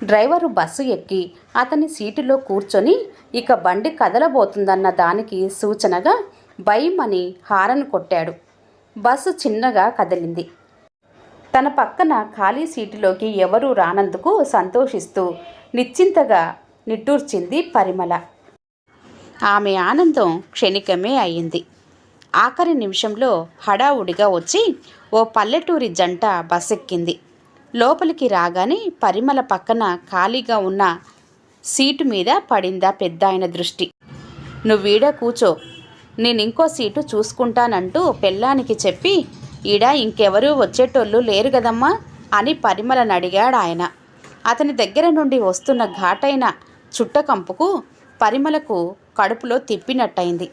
Driver bus ఎక్కి అతని సీటులో కూర్చొని ఇక బండి కదలబోతుందన్న దానికి సూచనగా భయమని హారన్ కొట్టాడు. బస్సు చిన్నగా కదిలింది. తన పక్కన ఖాళీ సీటులోకి ఎవరూ రానందుకు సంతోషిస్తూ నిశ్చింతగా నిట్టూర్చింది పరిమళ. ఆమె ఆనందం క్షణికమే అయింది. ఆఖరి నిమిషంలో హడావుడిగా వచ్చి ఓ పల్లెటూరి జంట బస్సెక్కింది. లోపలికి రాగానే పరిమళ పక్కన ఖాళీగా ఉన్న సీటు మీద పడిందా పెద్దాయన దృష్టి. నువ్వీడ కూచో, నేనింకో సీటు చూసుకుంటానంటూ పెళ్ళానికి చెప్పి ఈడ ఇంకెవరూ వచ్చేటోళ్ళు లేరు గదమ్మా అని పరిమళను అడిగాడు ఆయన. అతని దగ్గర నుండి వస్తున్న ఘాటైన చుట్టకంపుకు పరిమళకు కడుపులో తిప్పినట్టయింది.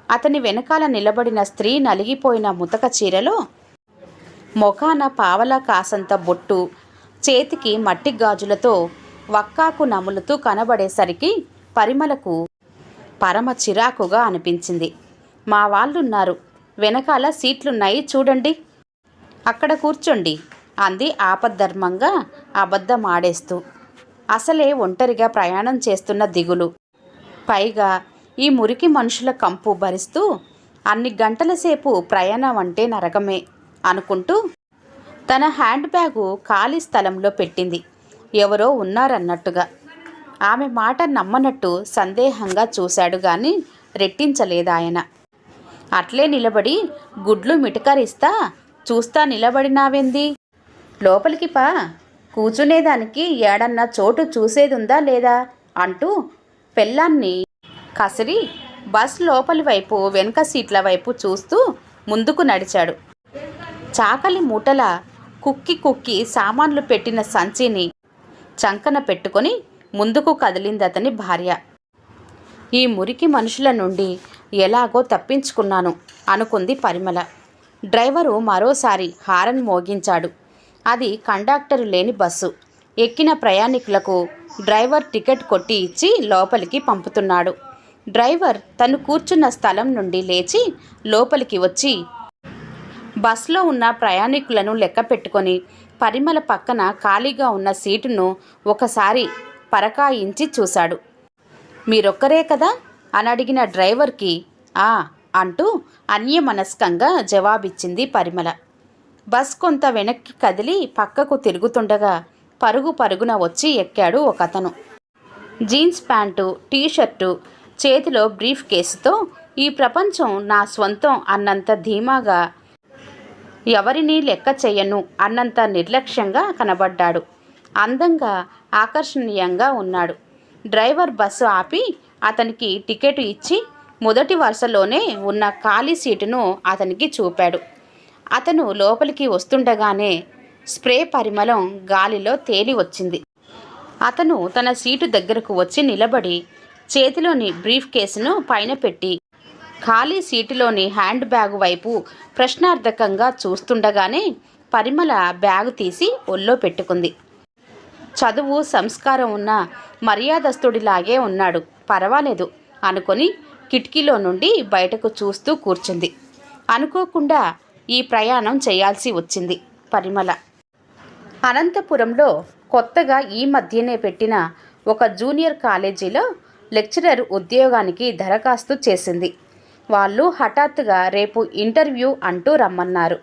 అతని వెనకాల నిలబడిన స్త్రీ నలిగిపోయిన ముతక చీరలో, మొఖాన పావలా కాసంత బొట్టు, చేతికి మట్టి గాజులతో వక్కాకు నములుతూ కనబడేసరికి పరిమళకు పరమ చిరాకుగా అనిపించింది. మా వాళ్ళున్నారు, వెనకాల సీట్లున్నాయి చూడండి, అక్కడ కూర్చోండి అంది ఆపద్ధర్మంగా అబద్ధమాడేస్తూ. అసలే ఒంటరిగా ప్రయాణం చేస్తున్న దిగులు, పైగా ఈ మురికి మనుషుల కంపు భరిస్తూ అన్ని గంటల సేపు ప్రయాణం అంటే నరకమే అనుకుంటూ తన హ్యాండ్ బ్యాగు ఖాళీ స్థలంలో పెట్టింది. ఎవరో ఉన్నారన్నట్టుగా. ఆమె మాట నమ్మనట్టు సందేహంగా చూశాడు గాని రెట్టించలేదాయన. అట్లే నిలబడి గుడ్లు మిటకరిస్తా చూస్తా నిలబడినావెంది? లోపలికి పా, కూర్చునేదానికి ఏడన్నా చోటు చూసేదుందా లేదా అంటూ పెళ్ళాన్ని కసిరి బస్ లోపలి వైపు వెనక సీట్ల వైపు చూస్తూ ముందుకు నడిచాడు. చాకలి మూటల కుక్కి కుక్కి సామాన్లు పెట్టిన సంచిని చంకన పెట్టుకొని ముందుకు కదిలిందతని భార్య. ఈ మురికి మనుషుల నుండి ఎలాగో తప్పించుకున్నాను అనుకుంది పరిమళ. డ్రైవరు మరోసారి హారన్ మోగించాడు. అది కండక్టరు లేని బస్సు. ఎక్కిన ప్రయాణికులకు డ్రైవర్ టికెట్ కొట్టి ఇచ్చి లోపలికి పంపుతున్నాడు. డ్రైవర్ తను కూర్చున్న స్థలం నుండి లేచి లోపలికి వచ్చి బస్లో ఉన్న ప్రయాణికులను లెక్క పెట్టుకొని పరిమళ పక్కన ఖాళీగా ఉన్న సీటును ఒకసారి పరకాయించి చూశాడు. మీరొక్కరే కదా అని అడిగిన డ్రైవర్కి ఆ అంటూ అన్యమనస్కంగా జవాబిచ్చింది పరిమళ. బస్ కొంత వెనక్కి కదిలి పక్కకు తిరుగుతుండగా పరుగు పరుగున వచ్చి ఎక్కాడు ఒకతను. జీన్స్ ప్యాంటు, టీషర్టు, చేతిలో బ్రీఫ్ కేసుతో ఈ ప్రపంచం నా స్వంతం అన్నంత ధీమాగా, ఎవరినీ లెక్క చెయ్యను అన్నంత నిర్లక్ష్యంగా కనబడ్డాడు. అందంగా ఆకర్షణీయంగా ఉన్నాడు. డ్రైవర్ బస్సు ఆపి అతనికి టికెట్ ఇచ్చి మొదటి వరుసలోనే ఉన్న ఖాళీ సీటును అతనికి చూపాడు. అతను లోపలికి వస్తుండగానే స్ప్రే పరిమళం గాలిలో తేలి వచ్చింది. అతను తన సీటు దగ్గరకు వచ్చి నిలబడి చేతిలోని బ్రీఫ్ కేసును పైన పెట్టి ఖాళీ సీటులోని హ్యాండ్ బ్యాగు వైపు ప్రశ్నార్థకంగా చూస్తుండగానే పరిమళ బ్యాగు తీసి ఒళ్ళో పెట్టుకుంది. చదువు సంస్కారం ఉన్న మర్యాదస్తుడిలాగే ఉన్నాడు, పర్వాలేదు అనుకొని కిటికీలో నుండి బయటకు చూస్తూ కూర్చుంది. అనుకోకుండా ఈ ప్రయాణం చేయాల్సి వచ్చింది పరిమళ. అనంతపురంలో కొత్తగా ఈ మధ్యనే పెట్టిన ఒక జూనియర్ కాలేజీలో లెక్చరర్ ఉద్యోగానికి దరఖాస్తు చేసింది. వాళ్ళు హఠాత్తుగా రేపు ఇంటర్వ్యూ అంటూ రమ్మన్నారు.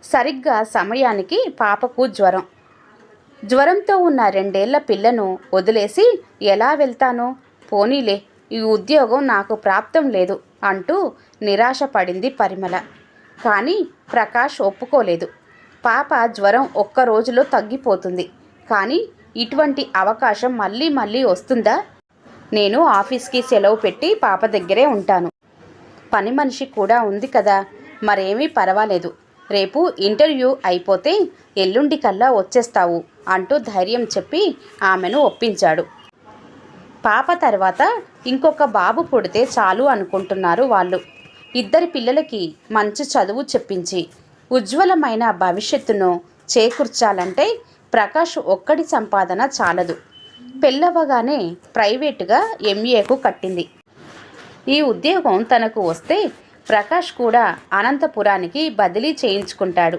సరిగ్గా సమయానికి పాపకు జ్వరం. జ్వరంతో ఉన్న 2 ఏళ్ల పిల్లను వదిలేసి ఎలా వెళ్తాను, పోనీలే ఈ ఉద్యోగం నాకు ప్రాప్తం లేదు అంటూ నిరాశపడింది పరిమళ. కానీ ప్రకాష్ ఒప్పుకోలేదు. పాప జ్వరం 1 రోజులో తగ్గిపోతుంది, కానీ ఇటువంటి అవకాశం మళ్ళీ మళ్ళీ వస్తుందా? నేను ఆఫీస్కి సెలవు పెట్టి పాప దగ్గరే ఉంటాను. పని మనిషి కూడా ఉంది కదా, మరేమీ పర్వాలేదు. రేపు ఇంటర్వ్యూ అయిపోతే ఎల్లుండి కల్లా వచ్చేస్తావు అంటూ ధైర్యం చెప్పి ఆమెను ఒప్పించాడు. పాప తర్వాత ఇంకొక బాబు పుడితే చాలు అనుకుంటున్నారు వాళ్ళు. 2 పిల్లలకి మంచి చదువు చెప్పించి ఉజ్వలమైన భవిష్యత్తును చేకూర్చాలంటే ప్రకాష్ ఒక్కడి సంపాదన చాలదు. పెళ్ళవగానే ప్రైవేటుగా ఎంఏకు కట్టింది. ఈ ఉద్యోగం తనకు వస్తే ప్రకాష్ కూడా అనంతపురానికి బదిలీ చేయించుకుంటాడు.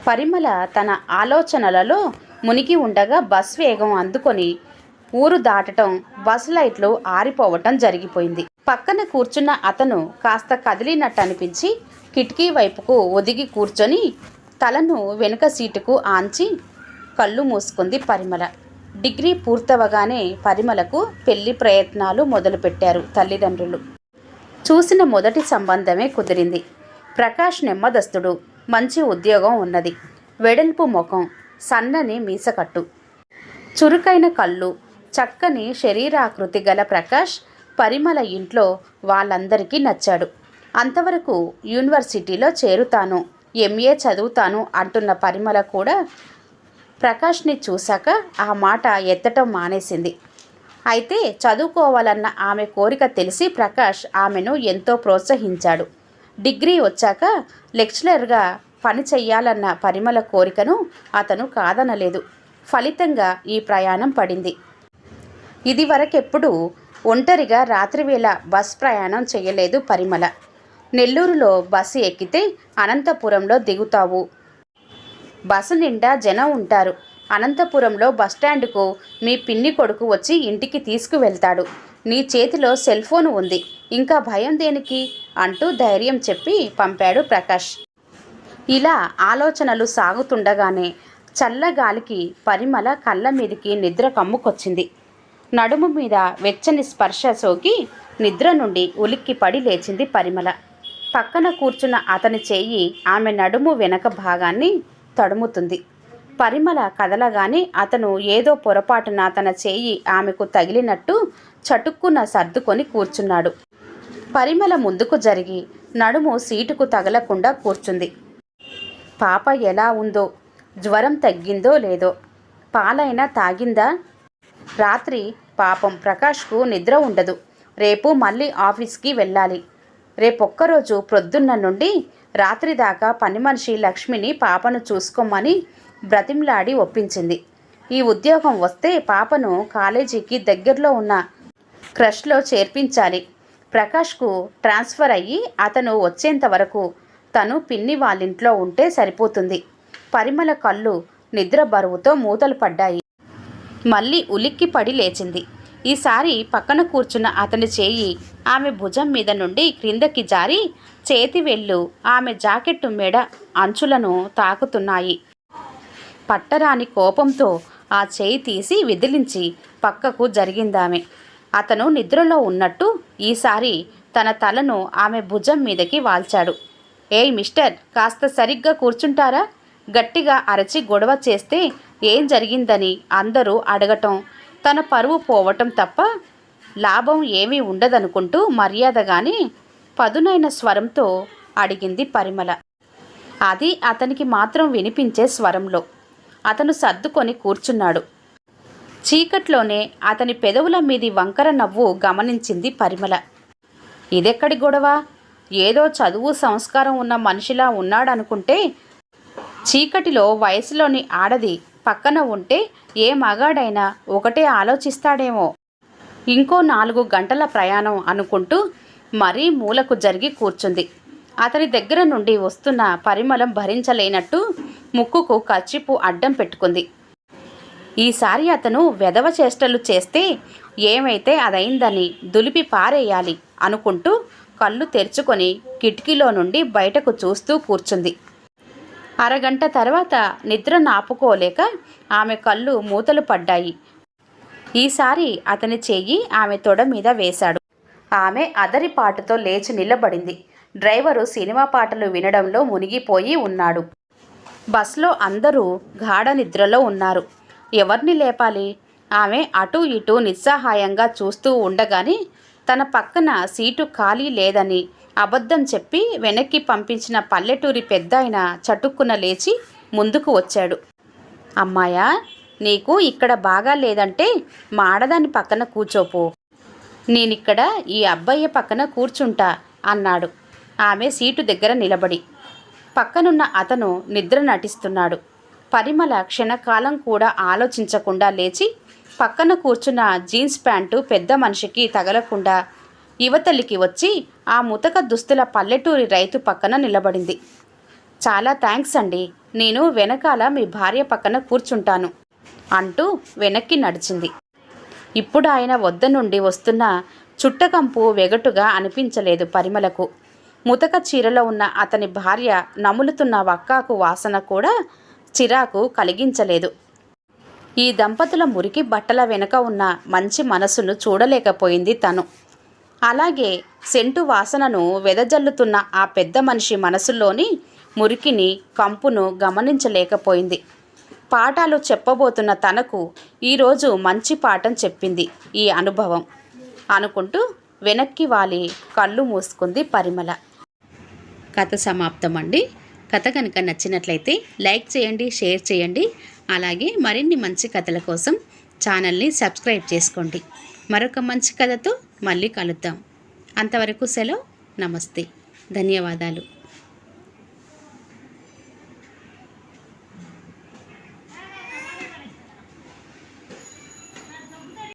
పరిమళ తన ఆలోచనలలో మునిగి ఉండగా బస్ వేగం అందుకొని ఊరు దాటటం, బస్ లైట్లు ఆరిపోవటం జరిగిపోయింది. పక్కన కూర్చున్న అతను కాస్త కదిలినట్టు అనిపించి కిటికీ వైపుకు ఒదిగి కూర్చొని తలను వెనుక సీటుకు ఆంచి కళ్ళు మూసుకుంది పరిమళ. డిగ్రీ పూర్తవగానే పరిమళకు పెళ్లి ప్రయత్నాలు మొదలుపెట్టారు తల్లిదండ్రులు. చూసిన మొదటి సంబంధమే కుదిరింది. ప్రకాష్ నెమ్మదస్తుడు, మంచి ఉద్యోగం ఉన్నది. వెడల్పు ముఖం, సన్నని మీసకట్టు, చురుకైన కళ్ళు, చక్కని శరీరాకృతి గల ప్రకాష్ పరిమళ ఇంట్లో వాళ్ళందరికీ నచ్చాడు. అంతవరకు యూనివర్సిటీలో చేరుతాను, ఎంఏ చదువుతాను అంటున్న పరిమళ కూడా ప్రకాష్ని చూశాక ఆ మాట ఎత్తటం మానేసింది. అయితే చదువుకోవాలన్న ఆమె కోరిక తెలిసి ప్రకాష్ ఆమెను ఎంతో ప్రోత్సహించాడు. డిగ్రీ వచ్చాక లెక్చరర్గా పని చెయ్యాలన్న పరిమళ కోరికను అతను కాదనలేదు. ఫలితంగా ఈ ప్రయాణం పడింది. ఇదివరకెప్పుడు ఒంటరిగా రాత్రివేళ బస్ ప్రయాణం చేయలేదు పరిమళ. నెల్లూరులో బస్సు ఎక్కితే అనంతపురంలో దిగుతావు. బస్సు నిండా జనం ఉంటారు. అనంతపురంలో బస్టాండ్కు మీ పిన్ని కొడుకు వచ్చి ఇంటికి తీసుకువెళ్తాడు. నీ చేతిలో సెల్ ఫోన్ ఉంది, ఇంకా భయం దేనికి అంటూ ధైర్యం చెప్పి పంపాడు ప్రకాష్. ఇలా ఆలోచనలు సాగుతుండగానే చల్లగాలికి పరిమళ కళ్ళ మీదికి నిద్ర కమ్ముకొచ్చింది. నడుము మీద వెచ్చని స్పర్శ సోకి నిద్ర నుండి ఉలిక్కిపడి లేచింది పరిమళ. పక్కన కూర్చున్న అతని చేయి ఆమె నడుము వెనక భాగాన్ని తడుముతుంది. పరిమళ కదలగానే అతను ఏదో పొరపాటున తన చేయి ఆమెకు తగిలినట్టు చటుక్కున సర్దుకొని కూర్చున్నాడు. పరిమళ ముందుకు జరిగి నడుము సీటుకు తగలకుండా కూర్చుంది. పాప ఎలా ఉందో, జ్వరం తగ్గిందో లేదో, పాలైనా తాగిందా? రాత్రి పాపం ప్రకాష్కు నిద్ర ఉండదు. రేపు మళ్ళీ ఆఫీస్కి వెళ్ళాలి. రేపొక్కరోజు ప్రొద్దున్న నుండి రాత్రి దాకా పని మనిషి లక్ష్మిని పాపను చూసుకోమని బ్రతిమ్లాడి ఒప్పించింది. ఈ ఉద్యోగం వస్తే పాపను కాలేజీకి దగ్గరలో ఉన్న క్రష్లో చేర్పించాలి. ప్రకాష్కు ట్రాన్స్ఫర్ అయ్యి అతను వచ్చేంత వరకు తను పిన్ని వాళ్ళింట్లో ఉంటే సరిపోతుంది. పరిమళ కళ్ళు నిద్ర బరువుతో మూతలు పడ్డాయి. మళ్ళీ ఉలిక్కి పడి లేచింది. ఈసారి పక్కన కూర్చున్న అతని చేయి ఆమె భుజం మీద నుండి క్రిందకి జారి చేతి వేళ్ళు ఆమె జాకెట్టు మెడ అంచులను తాకుతున్నాయి. పట్టరాని కోపంతో ఆ చేయి తీసి విదిలించి పక్కకు జరిగిందామె. అతను నిద్రలో ఉన్నట్టు ఈసారి తన తలను ఆమె భుజం మీదకి వాల్చాడు. ఏయ్ మిస్టర్, కాస్త సరిగ్గా కూర్చుంటారా? గట్టిగా అరచి గొడవ చేస్తే ఏం జరిగిందని అందరూ అడగటం, తన పరువు పోవటం తప్ప లాభం ఏమీ ఉండదనుకుంటూ మర్యాదగానే పదునైన స్వరంతో అడిగింది పరిమళ. అది అతనికి మాత్రం వినిపించే స్వరంలో. అతను సర్దుకొని కూర్చున్నాడు. చీకట్లోనే అతని పెదవుల మీది వంకర నవ్వు గమనించింది పరిమళ. ఇదెక్కడి గొడవ? ఏదో చదువు సంస్కారం ఉన్న మనిషిలా ఉన్నాడనుకుంటే చీకటిలో వయసులోని ఆడది పక్కన ఉంటే ఏ మగాడైనా ఒకటే ఆలోచిస్తాడేమో. ఇంకో 4 గంటల ప్రయాణం అనుకుంటూ మరీ మూలకు జరిగి కూర్చుంది. అతని దగ్గర నుండి వస్తున్న పరిమళం భరించలేనట్టు ముక్కుకు కర్చీపు అడ్డం పెట్టుకుంది. ఈసారి అతను వెధవ చేష్టలు చేస్తే ఏమైతే అదైందని దులిపి పారేయాలి అనుకుంటూ కళ్ళు తెరుచుకొని కిటికీలో నుండి బయటకు చూస్తూ కూర్చుంది. అరగంట తర్వాత నిద్ర నాపుకోలేక ఆమె కళ్ళు మూతలు పడ్డాయి. ఈసారి అతని చెయ్యి ఆమె తొడ మీద వేశాడు. ఆమె అదరిపాటుతో లేచి నిలబడింది. డ్రైవరు సినిమా పాటలు వినడంలో మునిగిపోయి ఉన్నాడు. బస్లో అందరూ గాఢ నిద్రలో ఉన్నారు. ఎవరిని లేపాలి? ఆమె అటూ ఇటూ నిస్సహాయంగా చూస్తూ ఉండగానే తన పక్కన సీటు ఖాళీ లేదని అబద్ధం చెప్పి వెనక్కి పంపించిన పల్లెటూరి పెద్దాయన చటుక్కున లేచి ముందుకు వచ్చాడు. అమ్మాయా, నీకు ఇక్కడ బాగా లేదంటే మాడదాని పక్కన కూర్చోపో, నేనిక్కడ ఈ అబ్బాయి పక్కన కూర్చుంటా అన్నాడు ఆమె సీటు దగ్గర నిలబడి. పక్కనున్న అతను నిద్ర నటిస్తున్నాడు. పరిమళ క్షణకాలం కూడా ఆలోచించకుండా లేచి పక్కన కూర్చున్న జీన్స్ ప్యాంటు పెద్ద మనిషికి తగలకుండా యువతలికి వచ్చి ఆ ముతక దుస్తుల పల్లెటూరి రైతు పక్కన నిలబడింది. చాలా థ్యాంక్స్ అండి, నేను వెనకాల మీ భార్య పక్కన కూర్చుంటాను అంటూ వెనక్కి నడిచింది. ఇప్పుడు ఆయన వద్ద నుండి వస్తున్న చుట్టకంపు వెగటుగా అనిపించలేదు పరిమళకు. ముతక చీరలో ఉన్న అతని భార్య నములుతున్న వక్కాకు వాసన కూడా చిరాకు కలిగించలేదు. ఈ దంపతుల మురికి బట్టల వెనుక ఉన్న మంచి మనసును చూడలేకపోయింది తను. అలాగే సెంటు వాసనను వెదజల్లుతున్న ఆ పెద్ద మనిషి మనసులోని మురికిని, కంపును గమనించలేకపోయింది. పాఠాలు చెప్పబోతున్న తనకు ఈరోజు మంచి పాఠం చెప్పింది ఈ అనుభవం అనుకుంటూ వెనక్కి వాలి కళ్ళు మూసుకుంది పరిమళ. కథ సమాప్తం అండి. కథ కనుక నచ్చినట్లయితే లైక్ చేయండి, షేర్ చేయండి. అలాగే మరిన్ని మంచి కథల కోసం ఛానల్ని సబ్స్క్రైబ్ చేసుకోండి. మరొక మంచి కథతో మళ్ళీ కలుద్దాం. అంతవరకు సెలవు. నమస్తే. ధన్యవాదాలు.